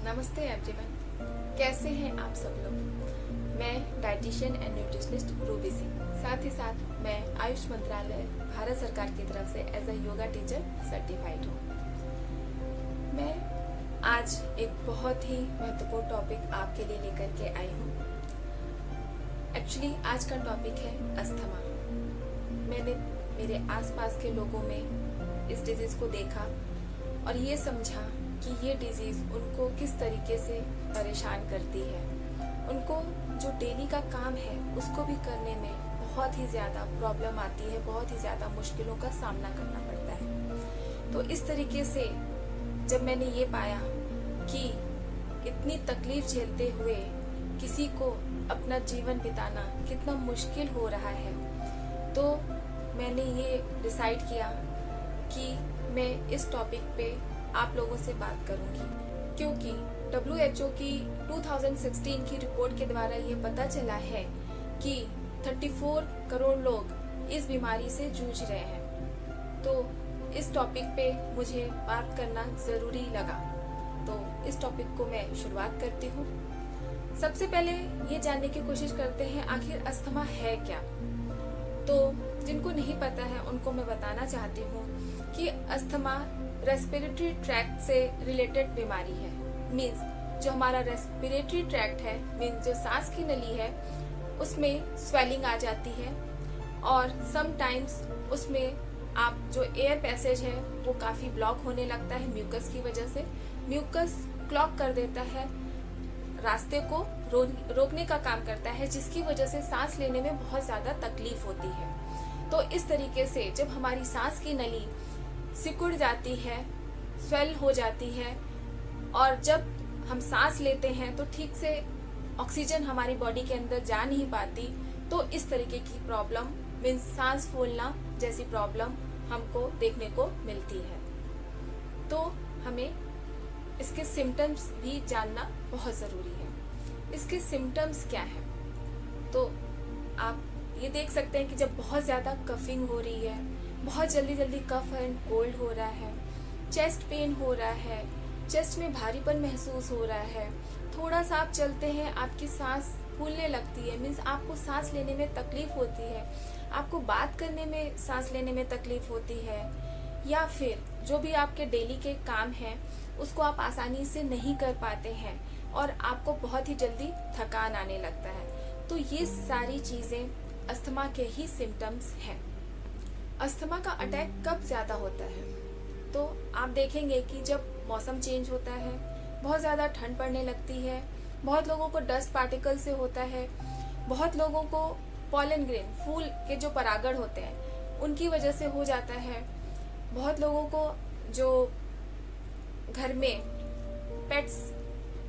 नमस्ते एवरीवन, कैसे हैं आप सब लोग। मैं dietitian and nutritionist Ruby Singh, साथ ही साथ मैं आयुष मंत्रालय भारत सरकार की तरफ से as a yoga teacher certified हूँ। मैं आज एक बहुत ही महत्वपूर्ण टॉपिक आपके लिए लेकर के आई हूँ। एक्चुअली आज का टॉपिक है अस्थमा। मैंने मेरे आसपास के लोगों में इस डिजीज को देखा और ये समझा कि ये डिजीज उनको किस तरीके से परेशान करती है। उनको जो डेली का काम है उसको भी करने में बहुत ही ज़्यादा प्रॉब्लम आती है, बहुत ही ज़्यादा मुश्किलों का सामना करना पड़ता है। तो इस तरीके से जब मैंने ये पाया कि इतनी तकलीफ झेलते हुए किसी को अपना जीवन बिताना कितना मुश्किल हो रहा है, तो मैंने ये डिसाइड किया कि मैं इस टॉपिक पे आप लोगों से बात करूंगी, क्योंकि WHO की 2016 की रिपोर्ट के द्वारा ये पता चला है कि 34 करोड़ लोग इस बीमारी से जूझ रहे हैं। तो इस टॉपिक पे मुझे बात करना ज़रूरी लगा, तो इस टॉपिक को मैं शुरुआत करती हूँ। सबसे पहले ये जानने की कोशिश करते हैं आखिर अस्थमा है क्या। तो जिनको नहीं पता है उनको मैं बताना चाहती हूँ कि अस्थमा रेस्पिरेटरी ट्रैक्ट से रिलेटेड बीमारी है। मीन्स जो हमारा रेस्पिरेटरी ट्रैक्ट है, मीन्स जो सांस की नली है, उसमें स्वेलिंग आ जाती है और समटाइम्स उसमें आप जो एयर पैसेज है वो काफ़ी ब्लॉक होने लगता है म्यूकस की वजह से। म्यूकस क्लॉग कर देता है, रास्ते को रोकने का काम करता है, जिसकी वजह से सांस लेने में बहुत ज़्यादा तकलीफ होती है। तो इस तरीके से जब हमारी सांस की नली सिकुड़ जाती है, स्वेल हो जाती है, और जब हम सांस लेते हैं तो ठीक से ऑक्सीजन हमारी बॉडी के अंदर जा नहीं पाती, तो इस तरीके की प्रॉब्लम मीन्स सांस फूलना जैसी प्रॉब्लम हमको देखने को मिलती है। तो हमें इसके सिम्टम्स भी जानना बहुत ज़रूरी है। इसके सिम्टम्स क्या है, तो आप ये देख सकते हैं कि जब बहुत ज़्यादा कफिंग हो रही है, बहुत जल्दी कफ एंड कोल्ड हो रहा है, चेस्ट पेन हो रहा है, चेस्ट में भारीपन महसूस हो रहा है, थोड़ा सा आप चलते हैं आपकी सांस फूलने लगती है, मीन्स आपको सांस लेने में तकलीफ होती है, आपको बात करने में सांस लेने में तकलीफ होती है, या फिर जो भी आपके डेली के काम हैं उसको आप आसानी से नहीं कर पाते हैं और आपको बहुत ही जल्दी थकान आने लगता है। तो ये सारी चीज़ें अस्थमा के ही सिम्टम्स हैं। अस्थमा का अटैक कब ज़्यादा होता है, तो आप देखेंगे कि जब मौसम चेंज होता है, बहुत ज़्यादा ठंड पड़ने लगती है, बहुत लोगों को डस्ट पार्टिकल से होता है, बहुत लोगों को पॉलन ग्रेन फूल के जो परागण होते हैं उनकी वजह से हो जाता है, बहुत लोगों को जो घर में पेट्स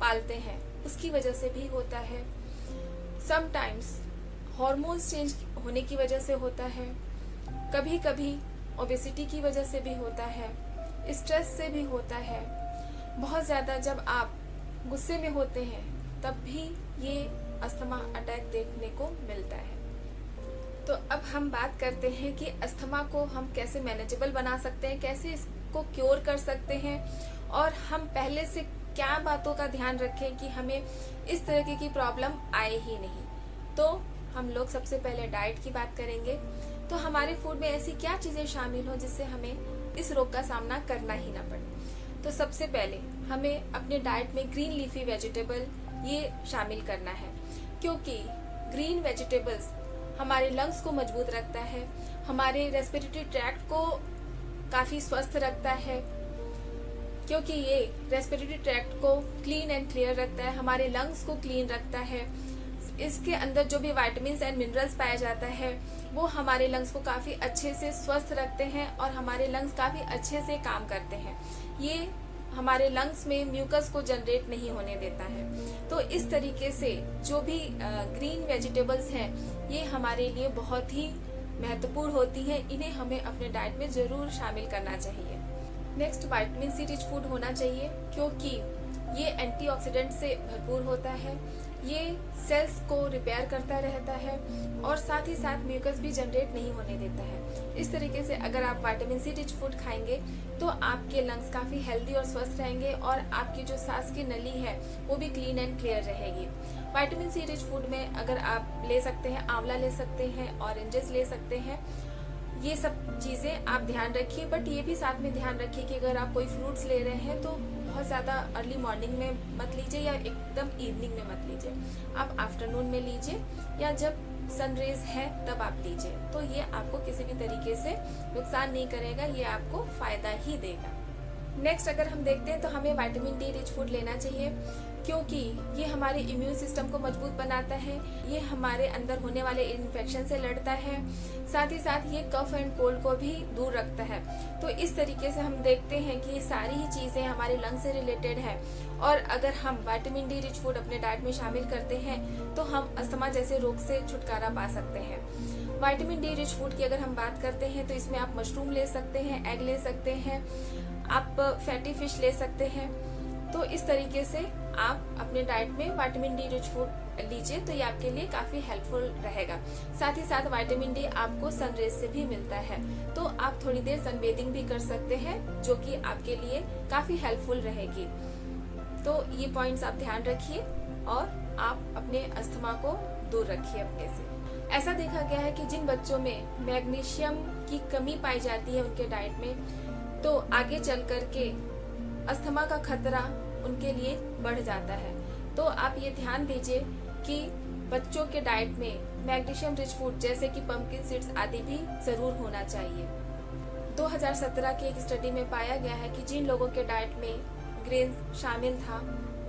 पालते हैं उसकी वजह से भी होता है, समटाइम्स हार्मोन्स चेंज होने की वजह से होता है, कभी कभी ओबेसिटी की वजह से भी होता है, स्ट्रेस से भी होता है। बहुत ज़्यादा जब आप गुस्से में होते हैं तब भी ये अस्थमा अटैक देखने को मिलता है। तो अब हम बात करते हैं कि अस्थमा को हम कैसे मैनेजेबल बना सकते हैं, कैसे इसको क्योर कर सकते हैं, और हम पहले से क्या बातों का ध्यान रखें कि हमें इस तरह की प्रॉब्लम आए ही नहीं। तो हम लोग सबसे पहले डाइट की बात करेंगे। तो हमारे फूड में ऐसी क्या चीजें शामिल हो जिससे हमें इस रोग का सामना करना ही ना पड़े। तो सबसे पहले हमें अपने डाइट में ग्रीन लीफी वेजिटेबल ये शामिल करना है, क्योंकि ग्रीन वेजिटेबल्स हमारे लंग्स को मजबूत रखता है, हमारे रेस्पिरेटरी ट्रैक्ट को काफी स्वस्थ रखता है, क्योंकि ये रेस्पिरेटरी ट्रैक्ट को क्लीन एंड क्लियर रखता है, हमारे लंग्स को क्लीन रखता है। इसके अंदर जो भी विटामिन्स एंड मिनरल्स पाया जाता है वो हमारे लंग्स को काफ़ी अच्छे से स्वस्थ रखते हैं और हमारे लंग्स काफ़ी अच्छे से काम करते हैं। ये हमारे लंग्स में म्यूकस को जनरेट नहीं होने देता है। तो इस तरीके से जो भी ग्रीन वेजिटेबल्स हैं ये हमारे लिए बहुत ही महत्वपूर्ण होती हैं, इन्हें हमें अपने डाइट में ज़रूर शामिल करना चाहिए। Next, vitamin C rich food होना चाहिए, क्योंकि ये एंटीऑक्सीडेंट से भरपूर होता है। ये सेल्स को रिपेयर करता रहता है और साथ ही साथ म्यूकस भी जनरेट नहीं होने देता है। इस तरीके से अगर आप विटामिन सी रिच फूड खाएंगे तो आपके लंग्स काफी हेल्दी और स्वस्थ रहेंगे और आपकी जो सांस की नली है वो भी क्लीन एंड क्लियर रहेगी। विटामिन सी रिच फूड में अगर आप ले सकते हैं, आंवला ले सकते हैं, ऑरेंजेस ले सकते हैं, ये सब चीजें आप ध्यान रखिए। बट ये भी साथ में ध्यान रखिए कि अगर आप कोई फ्रूट्स ले रहे हैं तो बहुत ज्यादा अर्ली मॉर्निंग में मत लीजिए या एकदम इवनिंग में मत लीजिए। आप आफ्टरनून में लीजिए या जब सनरेज है तब आप लीजिए। तो ये आपको किसी भी तरीके से नुकसान नहीं करेगा, ये आपको फायदा ही देगा। नेक्स्ट अगर हम देखते हैं तो हमें विटामिन डी रिच फूड लेना चाहिए क्योंकि ये हमारे इम्यून सिस्टम को मजबूत बनाता है, ये हमारे अंदर होने वाले इन्फेक्शन से लड़ता है, साथ ही साथ ये कफ एंड कोल्ड को भी दूर रखता है। तो इस तरीके से हम देखते हैं कि ये सारी ही चीजें हमारे लंग से रिलेटेड है और अगर हम विटामिन डी रिच फूड अपने डाइट में शामिल करते हैं तो हम अस्थमा जैसे रोग से छुटकारा पा सकते हैं। विटामिन डी रिच फूड की अगर हम बात करते हैं तो इसमें आप मशरूम ले सकते हैं, एग ले सकते हैं, आप फैटी फिश ले सकते हैं। तो इस तरीके से आप अपने डाइट में विटामिन डी रिच फूड लीजिए तो ये आपके लिए काफी हेल्पफुल रहेगा। साथ ही साथ विटामिन डी आपको सनरेज से भी मिलता है, तो आप थोड़ी देर सनबेदिंग भी कर सकते हैं जो कि आपके लिए काफी हेल्पफुल रहेगी। तो ये पॉइंट्स आप ध्यान रखिए और आप अपने अस्थमा को दूर रखिए अपने से। ऐसा देखा गया है कि जिन बच्चों में मैग्नीशियम की कमी पाई जाती है उनके डाइट में, तो आगे चल करके अस्थमा का खतरा उनके लिए बढ़ जाता है। तो आप ये ध्यान दीजिए कि बच्चों के डाइट में मैग्नीशियम रिच फूड जैसे कि पंपकिन सीड्स आदि भी जरूर होना चाहिए। 2017 की एक स्टडी में पाया गया है कि जिन लोगों के डाइट में ग्रेन्स शामिल था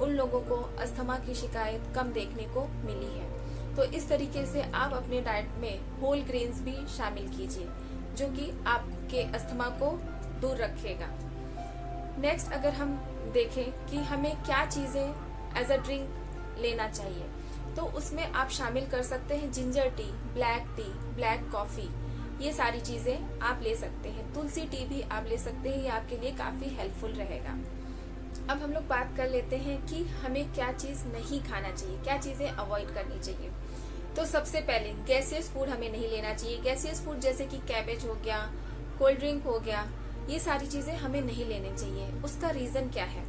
उन लोगों को अस्थमा की शिकायत कम देखने को मिली है। तो इस तरीके से आप अपने डाइट में होल ग्रेन्स भी शामिल कीजिए जो कि आपके अस्थमा को दूर रखेगा। नेक्स्ट अगर हम देखें कि हमें क्या चीजें एज अ ड्रिंक लेना चाहिए तो उसमें आप शामिल कर सकते हैं जिंजर टी, ब्लैक कॉफी, ये सारी चीजें आप ले सकते हैं। तुलसी टी भी आप ले सकते हैं, ये आपके लिए काफी हेल्पफुल रहेगा। अब हम लोग बात कर लेते हैं कि हमें क्या चीज नहीं खाना चाहिए, क्या चीजें अवॉइड करनी चाहिए। तो सबसे पहले गैसियस फूड हमें नहीं लेना चाहिए। गैसियस फूड जैसे कि कैबेज हो गया, कोल्ड ड्रिंक हो गया, ये सारी चीजें हमें नहीं लेनी चाहिए। उसका रीजन क्या है?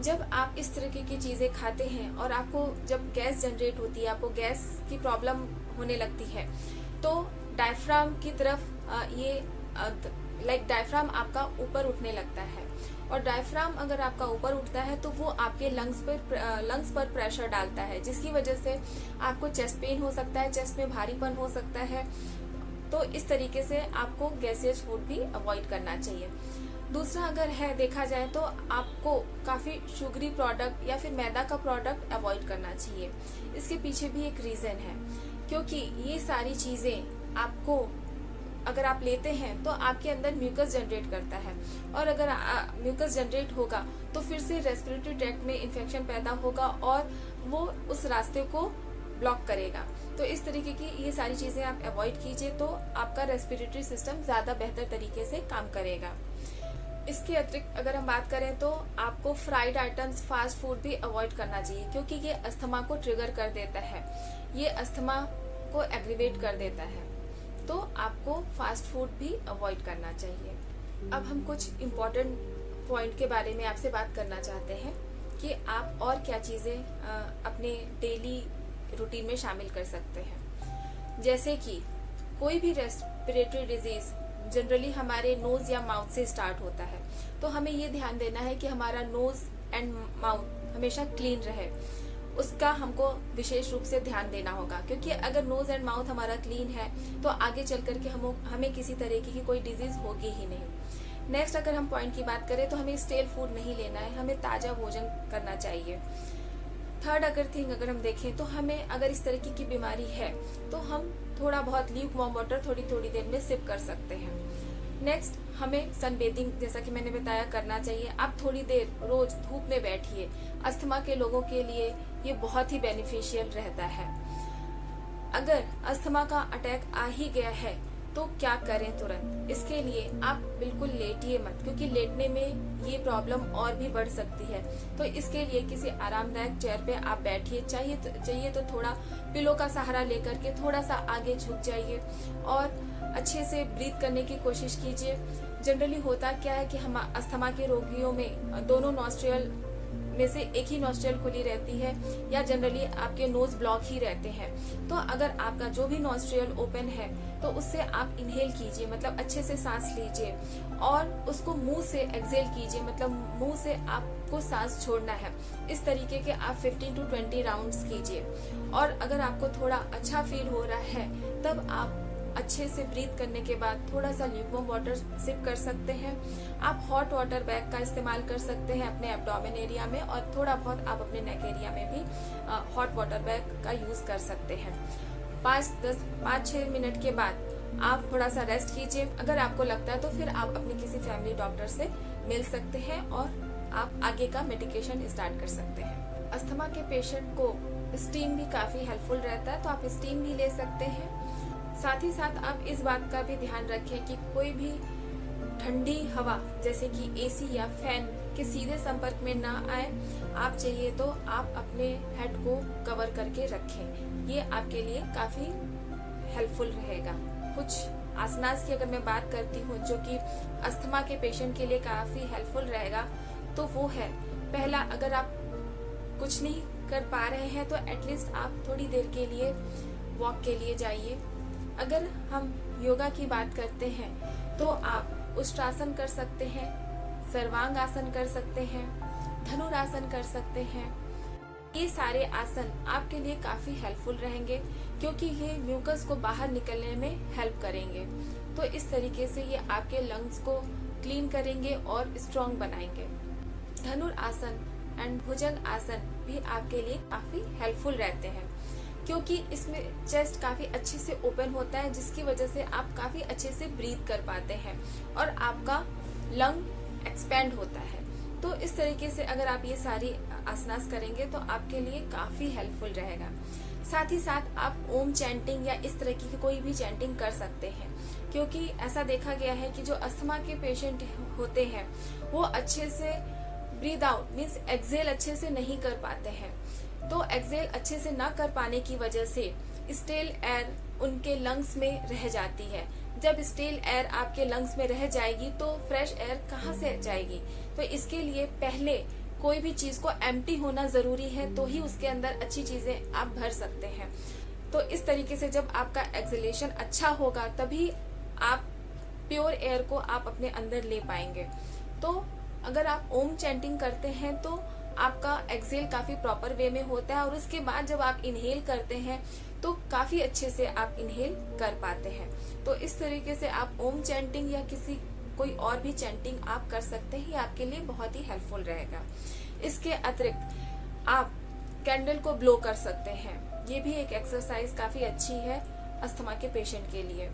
जब आप इस तरीके की चीजें खाते हैं और आपको जब गैस जनरेट होती है, आपको गैस की प्रॉब्लम होने लगती है, तो डायफ्राम की तरफ डायफ्राम आपका ऊपर उठने लगता है और डायफ्राम अगर आपका ऊपर उठता है तो वो आपके लंग्स पर प्रेशर डालता है, जिसकी वजह से आपको चेस्ट पेन हो सकता है, चेस्ट में भारीपन हो सकता है। तो इस तरीके से आपको गैसियस फूड भी अवॉइड करना चाहिए। दूसरा अगर है देखा जाए तो आपको काफी शुगरी प्रोडक्ट या फिर मैदा का प्रोडक्ट अवॉइड करना चाहिए। इसके पीछे भी एक रीजन है, क्योंकि ये सारी चीजें आपको अगर आप लेते हैं तो आपके अंदर म्यूकस जनरेट करता है और अगर म्यूकस जनरेट होगा तो फिर से रेस्पिरेटरी ट्रैक्ट में इन्फेक्शन पैदा होगा और वो उस रास्ते को ब्लॉक करेगा। तो इस तरीके की ये सारी चीजें आप अवॉइड कीजिए तो आपका रेस्पिरेटरी सिस्टम ज्यादा बेहतर तरीके से काम करेगा। इसके अतिरिक्त अगर हम बात करें तो आपको फ्राइड आइटम्स, फास्ट फूड भी अवॉइड करना चाहिए, क्योंकि ये अस्थमा को ट्रिगर कर देता है, ये अस्थमा को एग्रीवेट कर देता है। तो आपको फास्ट फूड भी अवॉइड करना चाहिए। अब हम कुछ इम्पोर्टेंट पॉइंट के बारे में आपसे बात करना चाहते हैं कि आप और क्या चीजें अपने डेली रूटीन में शामिल कर सकते हैं। जैसे कि कोई भी रेस्पिरेटरी डिजीज जनरली हमारे नोज या माउथ से स्टार्ट होता है, तो हमें ये ध्यान देना है कि हमारा नोज एंड माउथ हमेशा क्लीन रहे, उसका हमको विशेष रूप से ध्यान देना होगा। क्योंकि अगर नोज एंड माउथ हमारा क्लीन है तो आगे चल करके हमें किसी तरीके की कोई डिजीज होगी ही नहीं। नेक्स्ट अगर हम पॉइंट की बात करें तो हमें स्टेल फूड नहीं लेना है, हमें ताजा भोजन करना चाहिए। थर्ड अगर हम देखें तो हमें अगर इस तरीके की बीमारी है तो हम थोड़ा बहुत ल्यूक वार्म वाटर थोड़ी देर में सिप कर सकते हैं। नेक्स्ट हमें सनबेदिंग जैसा कि मैंने बताया करना चाहिए। आप थोड़ी देर रोज धूप में बैठिए, अस्थमा के लोगों के लिए ये बहुत ही बेनिफिशियल रहता है। अगर अस्थमा का अटैक आ ही गया है तो क्या करें तुरंत? इसके लिए आप बिल्कुल लेटिए मत, क्योंकि लेटने में ये प्रॉब्लम और भी बढ़ सकती है। तो इसके लिए किसी आरामदायक चेयर पे आप बैठिए, चाहिए तो थोड़ा पिलो का सहारा लेकर के थोड़ा सा आगे झुक जाइए और अच्छे से ब्रीथ करने की कोशिश कीजिए। जनरली होता क्या है कि हम अस्थमा के रोगियों में दोनों नॉस्ट्रियल में से एक ही नॉस्ट्रियल खुली रहती है, या जनरली आपके नोज ब्लॉक ही रहते हैं। तो अगर आपका जो भी नॉस्ट्रियल ओपन है तो उससे आप इनहेल कीजिए, मतलब अच्छे से सांस लीजिए और उसको मुंह से एक्सहेल कीजिए, मतलब मुंह से आपको सांस छोड़ना है। इस तरीके के आप 15 to 20 राउंड्स कीजिए। और अगर आपको थोड़ा अच्छा फील हो रहा है तब आप अच्छे से ब्रीथ करने के बाद थोड़ा सा ल्यूकवार्म वाटर सिप कर सकते हैं। आप हॉट वाटर बैग का इस्तेमाल कर सकते हैं अपने एब्डोमेन एरिया में, और थोड़ा बहुत आप अपने नेक एरिया में भी हॉट वाटर बैग का यूज कर सकते हैं। 5-6 मिनट के बाद आप थोड़ा सा रेस्ट कीजिए। अगर आपको लगता है तो फिर आप अपने किसी फैमिली डॉक्टर से मिल सकते हैं और आप आगे का मेडिकेशन स्टार्ट कर सकते हैं। अस्थमा के पेशेंट को स्टीम भी काफी हेल्पफुल रहता है, तो आप स्टीम भी ले सकते हैं। साथ ही साथ आप इस बात का भी ध्यान रखें कि कोई भी ठंडी हवा जैसे कि एसी या फैन के सीधे संपर्क में ना आए। आप चाहिए तो आप अपने हेड को कवर करके रखें, ये आपके लिए काफी हेल्पफुल रहेगा। कुछ आसनास की अगर मैं बात करती हूँ जो कि अस्थमा के पेशेंट के लिए काफी हेल्पफुल रहेगा, तो वो है, पहला, अगर आप कुछ नहीं कर पा रहे हैं तो एटलीस्ट आप थोड़ी देर के लिए वॉक के लिए जाइए। अगर हम योगा की बात करते हैं तो आप उष्ट्रासन कर सकते हैं, सर्वांग आसन कर सकते हैं, धनुरासन कर सकते हैं। ये सारे आसन आपके लिए काफी हेल्पफुल रहेंगे क्योंकि ये म्यूकस को बाहर निकलने में हेल्प करेंगे। तो इस तरीके से ये आपके लंग्स को क्लीन करेंगे और स्ट्रॉन्ग बनाएंगे। धनुरासन एंड भुजंग आसन भी आपके लिए काफी हेल्पफुल रहते हैं क्योंकि इसमें चेस्ट काफी अच्छे से ओपन होता है, जिसकी वजह से आप काफी अच्छे से ब्रीथ कर पाते हैं और आपका लंग एक्सपेंड होता है। तो इस तरीके से अगर आप ये सारी आसनास करेंगे तो आपके लिए काफी हेल्पफुल रहेगा। साथ ही साथ आप ओम चैंटिंग या इस तरह की कोई भी चैंटिंग कर सकते हैं, क्योंकि ऐसा देखा गया है कि जो अस्थमा के पेशेंट होते हैं वो अच्छे से ब्रीद आउट मीन्स एक्सहेल अच्छे से नहीं कर पाते हैं। तो एक्सहेल अच्छे से ना कर पाने की वजह से स्टेल एयर उनके लंग्स में रह जाती है। जब स्टेल एयर आपके लंग्स में रह जाएगी तो फ्रेश एयर कहाँ से जाएगी? तो इसके लिए पहले कोई भी चीज को एम्प्टी होना जरूरी है, तो ही उसके अंदर अच्छी चीजें आप भर सकते हैं। तो इस तरीके से जब आपका एक्सहेलेशन अच्छा होगा तभी आप प्योर एयर को आप अपने अंदर ले पाएंगे। तो अगर आप ओम चैंटिंग करते हैं तो आपका एक्सहेल काफी प्रॉपर वे में होता है और उसके बाद जब आप इनहेल करते हैं तो काफी अच्छे से आप इनहेल कर पाते हैं। तो इस तरीके से आप ओम चैंटिंग या किसी कोई और भी चैंटिंग आप कर सकते हैं, ये आपके लिए बहुत ही हेल्पफुल रहेगा। इसके अतिरिक्त आप कैंडल को ब्लो कर सकते हैं, ये भी एक एक्सरसाइज काफी अच्छी है अस्थमा के पेशेंट के लिए।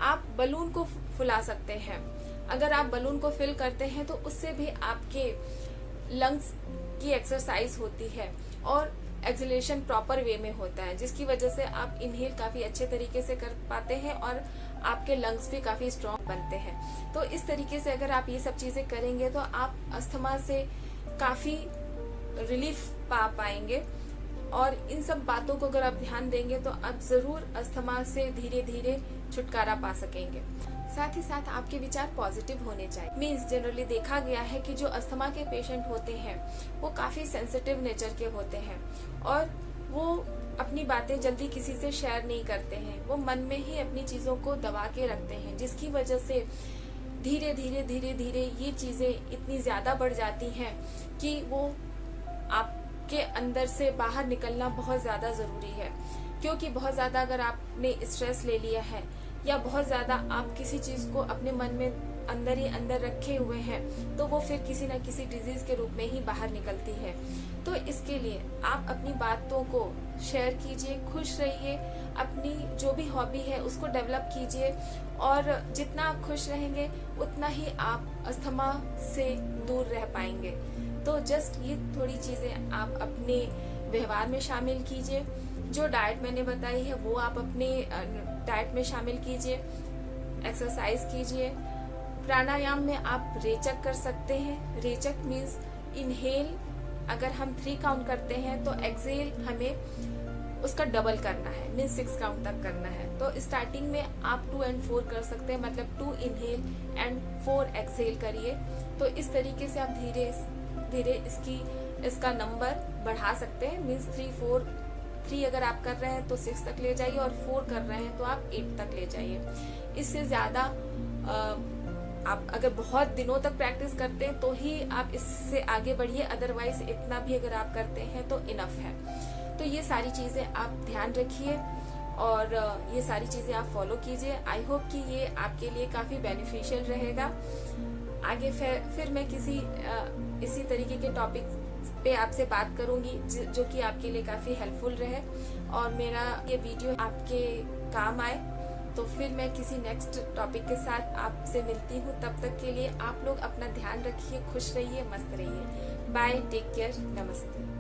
आप बलून को फुला सकते हैं, अगर आप बलून को फिल करते हैं तो उससे भी आपके लंग्स की एक्सरसाइज होती है और एक्सहेलेशन प्रॉपर वे में होता है, जिसकी वजह से आप इनहेल काफी अच्छे तरीके से कर पाते हैं और आपके लंग्स भी काफी स्ट्रॉन्ग बनते हैं। तो इस तरीके से अगर आप ये सब चीजें करेंगे तो आप अस्थमा से काफी रिलीफ पा पाएंगे और इन सब बातों को अगर आप ध्यान देंगे तो आप जरूर अस्थमा से धीरे धीरे छुटकारा पा सकेंगे। साथ ही साथ आपके विचार पॉजिटिव होने चाहिए। मीन्स जनरली देखा गया है कि जो अस्थमा के पेशेंट होते हैं वो काफी सेंसिटिव नेचर के होते हैं और वो अपनी बातें जल्दी किसी से शेयर नहीं करते हैं, वो मन में ही अपनी चीजों को दबा के रखते हैं, जिसकी वजह से धीरे धीरे ये चीजें इतनी ज्यादा बढ़ जाती हैं कि वो आपके अंदर से बाहर निकलना बहुत ज्यादा जरूरी है। क्योंकि बहुत ज्यादा अगर आपने स्ट्रेस ले लिया है या बहुत ज्यादा आप किसी चीज को अपने मन में अंदर ही अंदर रखे हुए हैं तो वो फिर किसी न किसी डिजीज के रूप में ही बाहर निकलती है। तो इसके लिए आप अपनी बातों को शेयर कीजिए, खुश रहिए, अपनी जो भी हॉबी है उसको डेवलप कीजिए और जितना आप खुश रहेंगे उतना ही आप अस्थमा से दूर रह पाएंगे। तो जस्ट ये थोड़ी चीजें आप अपने व्यवहार में शामिल कीजिए। जो डाइट मैंने बताई है वो आप अपने डाइट में शामिल कीजिए। एक्सरसाइज कीजिए। प्राणायाम में आप रेचक कर सकते हैं। रेचक मीन्स इनहेल अगर हम 3 काउंट करते हैं तो एक्सहेल हमें उसका डबल करना है, मीन्स 6 काउंट तक करना है। तो स्टार्टिंग में आप 2 and 4 कर सकते हैं, मतलब 2 इनहेल एंड 4 एक्सहेल करिए। तो इस तरीके से आप धीरे धीरे इसका नंबर बढ़ा सकते हैं। मीन्स 3 अगर आप कर रहे हैं तो 6 तक ले जाइए, और 4 कर रहे हैं तो आप 8 तक ले जाइए। इससे ज्यादा आप अगर बहुत दिनों तक प्रैक्टिस करते हैं तो ही आप इससे आगे बढ़िए, अदरवाइज इतना भी अगर आप करते हैं तो इनफ है। तो ये सारी चीजें आप ध्यान रखिए और ये सारी चीजें आप फॉलो कीजिए। आई होप कि ये आपके लिए काफी बेनिफिशियल रहेगा। आगे फिर मैं किसी इसी तरीके के टॉपिक पे आपसे बात करूंगी जो कि आपके लिए काफी हेल्पफुल रहे और मेरा ये वीडियो आपके काम आए। तो फिर मैं किसी नेक्स्ट टॉपिक के साथ आपसे मिलती हूँ। तब तक के लिए आप लोग अपना ध्यान रखिए, खुश रहिए, मस्त रहिए। बाय, टेक केयर, नमस्ते।